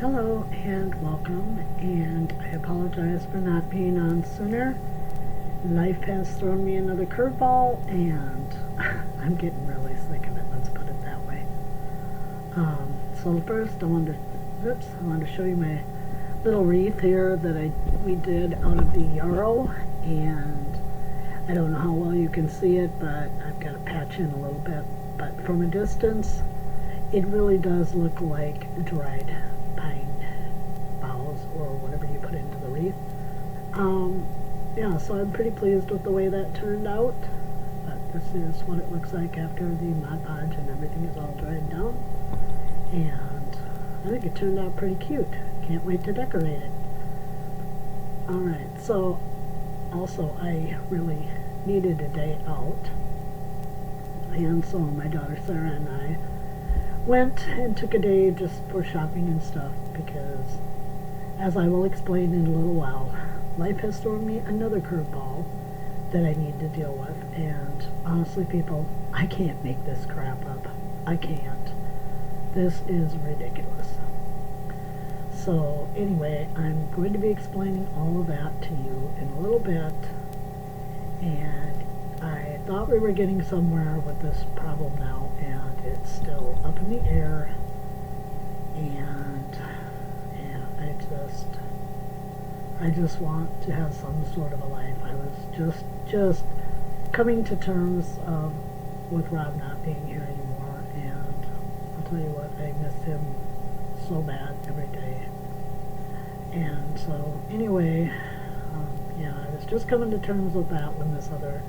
Hello and welcome, and I apologize for not being on sooner. Life has thrown me another curveball, and I'm getting really sick of it, let's put it that way. So first I wanted to show you my little wreath here that we did out of the yarrow, and I don't know how well you can see it, but I've got to patch in a little bit, but from a distance it really does look like dried pine boughs or whatever you put into the wreath. Yeah, so I'm pretty pleased with the way that turned out. But this is what it looks like after the Mod Podge and everything is all dried down. And I think it turned out pretty cute. Can't wait to decorate it. Alright, so also I really needed a day out. And so my daughter Sarah and I went and took a day just for shopping and stuff because, as I will explain in a little while, life has thrown me another curveball that I need to deal with, and honestly people, I can't make this crap up. I can't. This is ridiculous. So anyway, I'm going to be explaining all of that to you in a little bit, and I thought we were getting somewhere with this problem now, and it's still up in the air, and yeah, I just want to have some sort of a life. I was just coming to terms with Rob not being here anymore, and I'll tell you what, I miss him so bad every day. And so anyway, yeah, I was just coming to terms with that when this other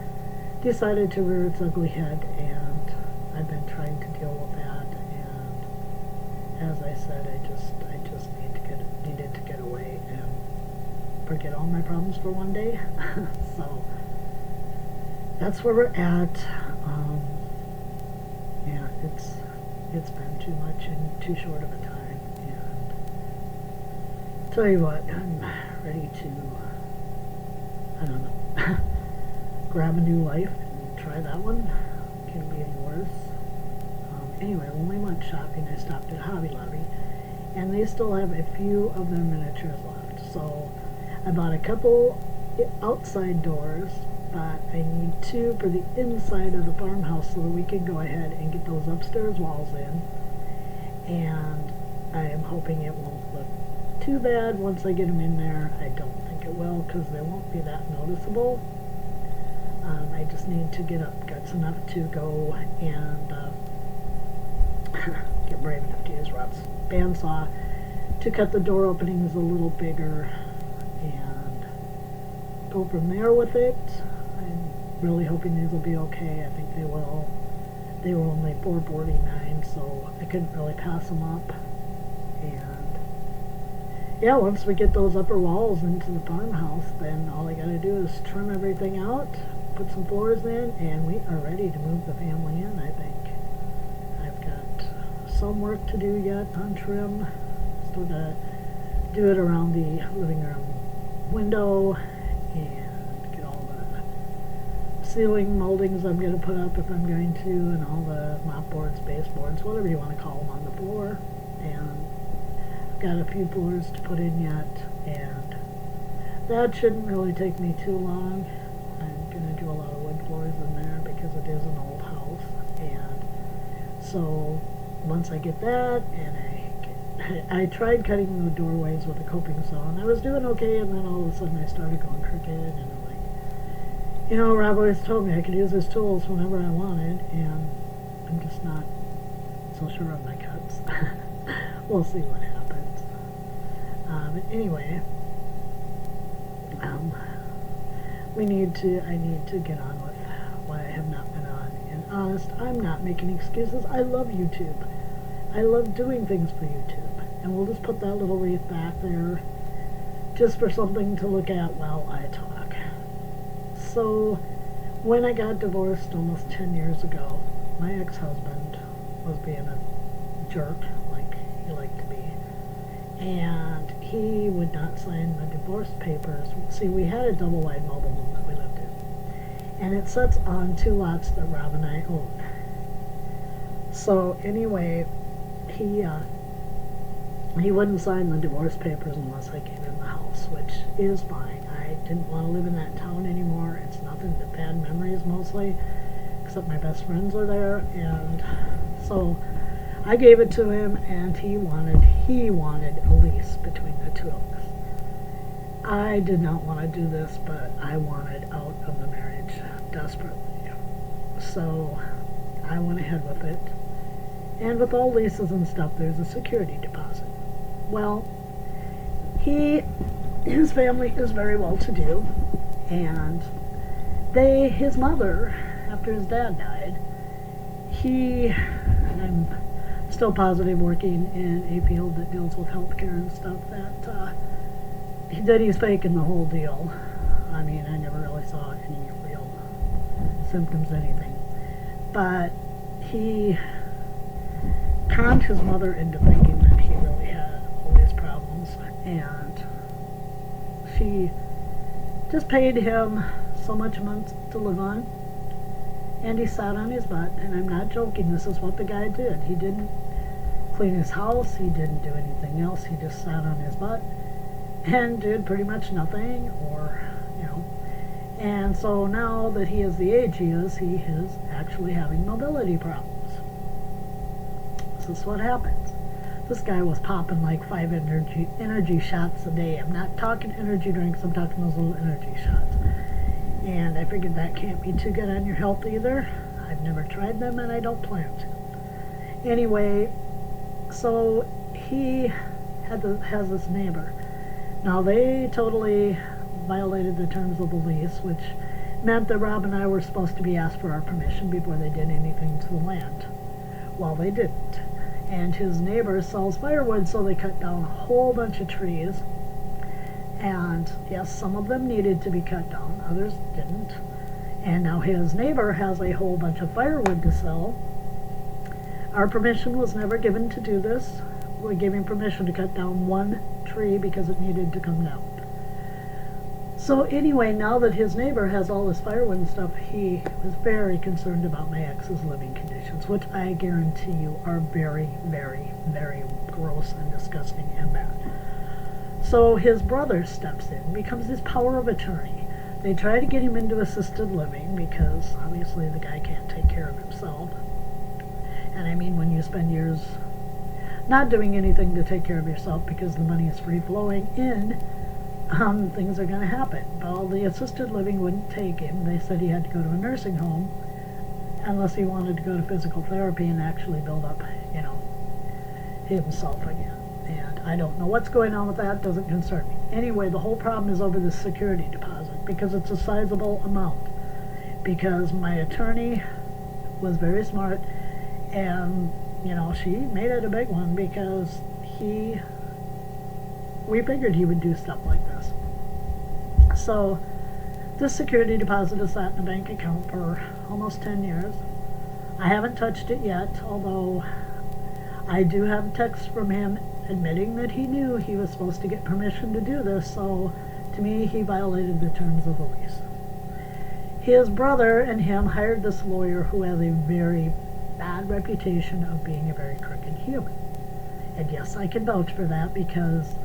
decided to rear its ugly head, and I've been trying to deal with that, and as I said, I just needed to get away and forget all my problems for one day. So that's where we're at. Yeah, it's been too much in too short of a time, and tell you what, I'm ready to, I don't know, grab a new life and try that one. Can't be any worse. Anyway, when we went shopping, I stopped at Hobby Lobby, and they still have a few of their miniatures left. So I bought a couple outside doors, but I need two for the inside of the farmhouse so that we can go ahead and get those upstairs walls in. And I am hoping it won't look too bad once I get them in there. I don't think it will, because they won't be that noticeable. I just need to get up guts enough to go and get brave enough to use Rob's bandsaw to cut the door openings a little bigger and go from there with it. I'm really hoping these will be okay. I think they will. They were only $4.49, so I couldn't really pass them up. And yeah, once we get those upper walls into the farmhouse, then all I gotta do is trim everything out, put some floors in, and we are ready to move the family in, I think. I've got some work to do yet on trim. Still gotta do it around the living room window and get all the ceiling moldings I'm gonna put up if I'm going to, and all the mop boards, baseboards, whatever you want to call them, on the floor. And I've got a few floors to put in yet, and that shouldn't really take me too long. I'm going to do a lot of wood floors in there because it is an old house, and so once I get that, and I tried cutting the doorways with a coping saw, and I was doing okay, and then all of a sudden I started going crooked, and I'm like, you know, Rob always told me I could use his tools whenever I wanted, and I'm just not so sure of my cuts. We'll see what happens. But anyway, I need to get on with why I have not been on. And honest, I'm not making excuses. I love YouTube. I love doing things for YouTube. And we'll just put that little wreath back there just for something to look at while I talk. So, when I got divorced almost 10 years ago, my ex-husband was being a jerk, like he liked to be. And he would not sign the divorce papers. See, we had a double-wide mobile home that we lived in, and it sits on 2 lots that Rob and I own. So anyway, he He wouldn't sign the divorce papers unless I gave him the house, which is fine. I didn't want to live in that town anymore. It's nothing but bad memories mostly, except my best friends are there, and so I gave it to him, and he wanted a lease between the two of us. I did not want to do this, but I wanted out of the marriage desperately. So I went ahead with it. And with all leases and stuff, there's a security deposit. Well, his family is very well to do, and his mother, after his dad died, and I'm still positive working in a field that deals with healthcare and stuff, that he's faking the whole deal. I mean, I never really saw any real symptoms, anything. But he conned his mother into thinking that he really had all these problems, and she just paid him so much a month to live on, and he sat on his butt, and I'm not joking, this is what the guy did. He didn't clean his house, he didn't do anything else, he just sat on his butt and did pretty much nothing, and so now that he is the age he is actually having mobility problems. This is what happens. This guy was popping like 5 energy shots a day. I'm not talking energy drinks, I'm talking those little energy shots. And I figured that can't be too good on your health either. I've never tried them, and I don't plan to. Anyway, so he has this neighbor. Now, they totally violated the terms of the lease, which meant that Rob and I were supposed to be asked for our permission before they did anything to the land. Well, they didn't. And his neighbor sells firewood, so they cut down a whole bunch of trees. And yes, some of them needed to be cut down, others didn't. And now his neighbor has a whole bunch of firewood to sell. Our permission was never given to do this. We gave him permission to cut down one tree because it needed to come down. So anyway, now that his neighbor has all this firewood and stuff, he was very concerned about my ex's living conditions, which I guarantee you are very, very, very gross and disgusting and bad. So his brother steps in, becomes his power of attorney. They try to get him into assisted living because obviously the guy can't take care of himself. And I mean, when you spend years not doing anything to take care of yourself because the money is free flowing in, things are going to happen. Well, the assisted living wouldn't take him. They said he had to go to a nursing home unless he wanted to go to physical therapy and actually build up, himself again. And I don't know what's going on with that. Doesn't concern me. Anyway, the whole problem is over the security deposit because it's a sizable amount. Because my attorney was very smart, and she made it a big one because we figured he would do stuff like this. So this security deposit has sat in a bank account for almost 10 years. I haven't touched it yet, although I do have texts from him admitting that he knew he was supposed to get permission to do this, so to me he violated the terms of the lease. His brother and him hired this lawyer who has a very bad reputation of being a very crooked human. And yes, I can vouch for that because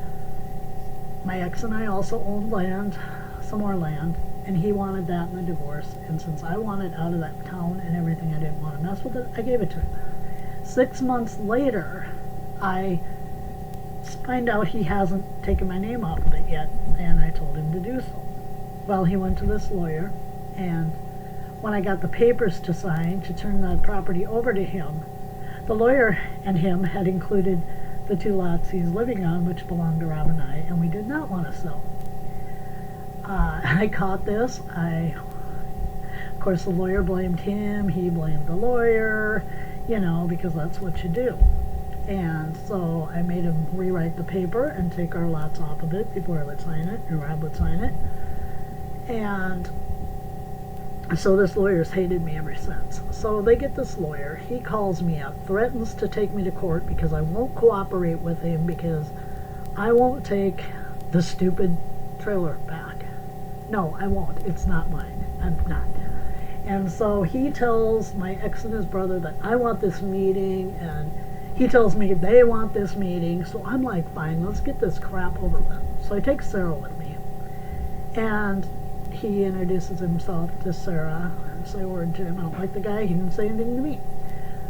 my ex and I also owned land, some more land, and he wanted that in the divorce. And since I wanted out of that town and everything, I didn't want to mess with it, I gave it to him. 6 months later, I find out he hasn't taken my name off of it yet, and I told him to do so. Well, he went to this lawyer, and when I got the papers to sign to turn the property over to him, the lawyer and him had included the 2 lots he's living on, which belonged to Rob and I, and we did not want to sell. I caught this. Of course, the lawyer blamed him, he blamed the lawyer, because that's what you do. And so I made him rewrite the paper and take our lots off of it before I would sign it, or Rob would sign it. And so this lawyer's hated me ever since. So they get this lawyer, he calls me up, threatens to take me to court because I won't cooperate with him because I won't take the stupid trailer back. No, I won't. It's not mine. I'm not. And so he tells my ex and his brother that I want this meeting, and he tells me they want this meeting, so I'm like, fine, let's get this crap over with. So I take Sarah with me, and he introduces himself to Sarah. I didn't say a word to him. I don't like the guy. He didn't say anything to me.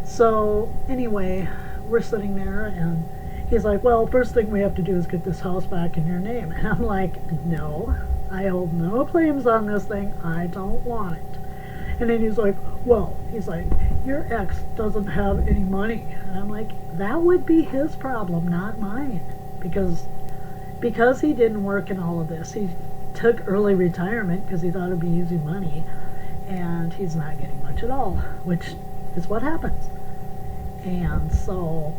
So anyway, we're sitting there, and he's like, well, first thing we have to do is get this house back in your name. And I'm like, no, I hold no claims on this thing. I don't want it. And then he's like, well, your ex doesn't have any money. And I'm like, that would be his problem, not mine. Because he didn't work in all of this. He took early retirement because he thought it'd be easy money. And he's not getting much at all, which is what happens. And so,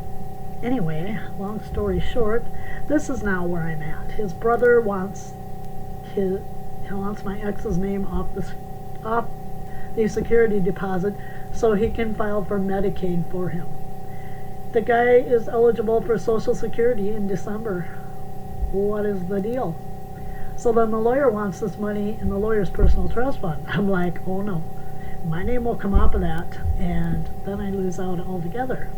anyway, long story short, this is now where I'm at. His brother wants my ex's name off the security deposit so he can file for Medicaid for him. The guy is eligible for Social Security in December. What is the deal? So then the lawyer wants this money in the lawyer's personal trust fund. I'm like, oh no, my name will come off of that, and then I lose out altogether.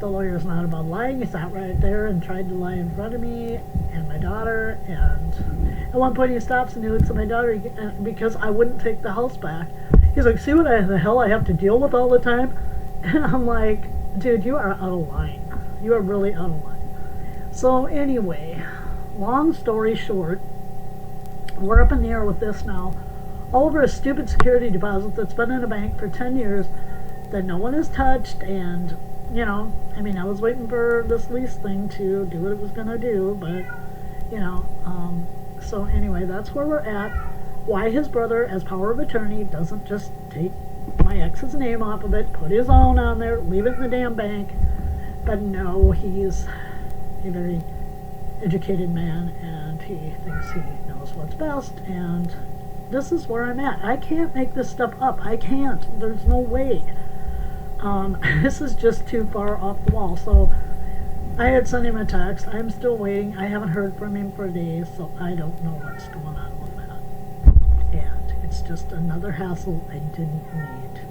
The lawyer's not about lying. He sat right there and tried to lie in front of me and my daughter, and at one point he stops and he looks at my daughter because I wouldn't take the house back. He's like, see what the hell I have to deal with all the time? And I'm like, dude, you are out of line. You are really out of line. So anyway, long story short, we're up in the air with this now, all over a stupid security deposit that's been in a bank for 10 years that no one has touched. And I was waiting for this lease thing to do what it was going to do, but so anyway, that's where we're at. Why his brother, as power of attorney, doesn't just take my ex's name off of it, put his own on there, leave it in the damn bank. But no, he's a very educated man, and he thinks he knows what's best, and this is where I'm at. I can't make this stuff up. I can't. There's no way. This is just too far off the wall. So I had sent him a text. I'm still waiting. I haven't heard from him for days, so I don't know what's going on with that. And it's just another hassle I didn't need.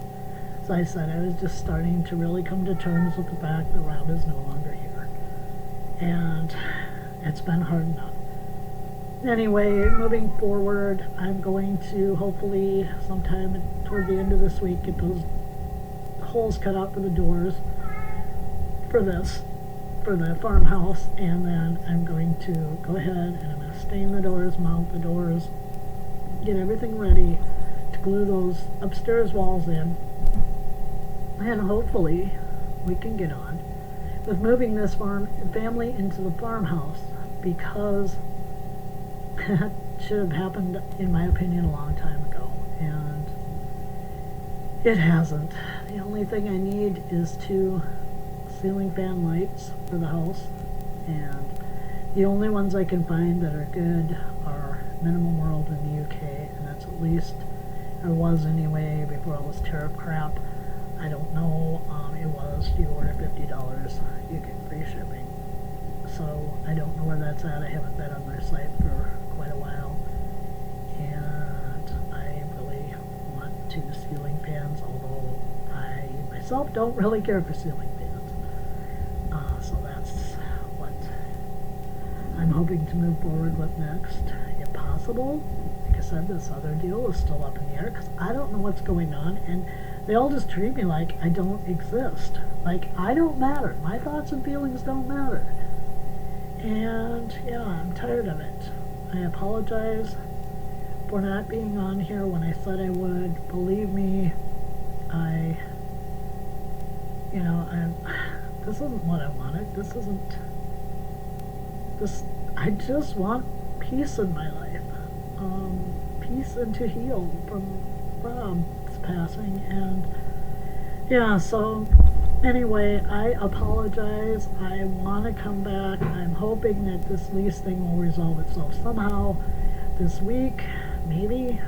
As I said, I was just starting to really come to terms with the fact that Rob is no longer here. And it's been hard enough. Anyway, moving forward, I'm going to hopefully sometime toward the end of this week get those holes cut out for the doors for the farmhouse, and then I'm going to go ahead and I'm going to stain the doors, mount the doors, get everything ready to glue those upstairs walls in, and hopefully we can get on with moving this family into the farmhouse, because that should have happened, in my opinion, a long time ago, and it hasn't. The only thing I need is 2 ceiling fan lights for the house, and the only ones I can find that are good are Minimum World in the UK, and that's at least, or was anyway, before all this tariff crap. I don't know, it was, you order $50, you get free shipping. So I don't know where that's at. I haven't been on their site for quite a while, and I really want 2 ceiling fans, although I myself don't really care for ceiling fans. So that's what I'm hoping to move forward with next, if possible. Like I said, this other deal is still up in the air because I don't know what's going on, and they all just treat me like I don't exist. Like I don't matter. My thoughts and feelings don't matter. And yeah, I'm tired of it. I apologize for not being on here when I said I would. Believe me, this isn't what I wanted. I just want peace in my life. Peace and to heal from Rob's passing. And yeah, so anyway, I apologize. I want to come back. I'm hoping that this lease thing will resolve itself somehow this week, maybe.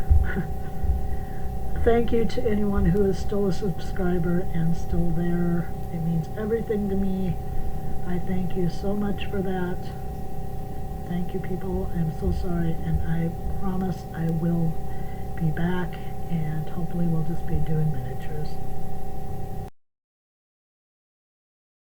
Thank you to anyone who is still a subscriber and still there. It means everything to me. I thank you so much for that. Thank you, people. I'm so sorry, and I promise I will be back, and hopefully we'll just be doing miniatures.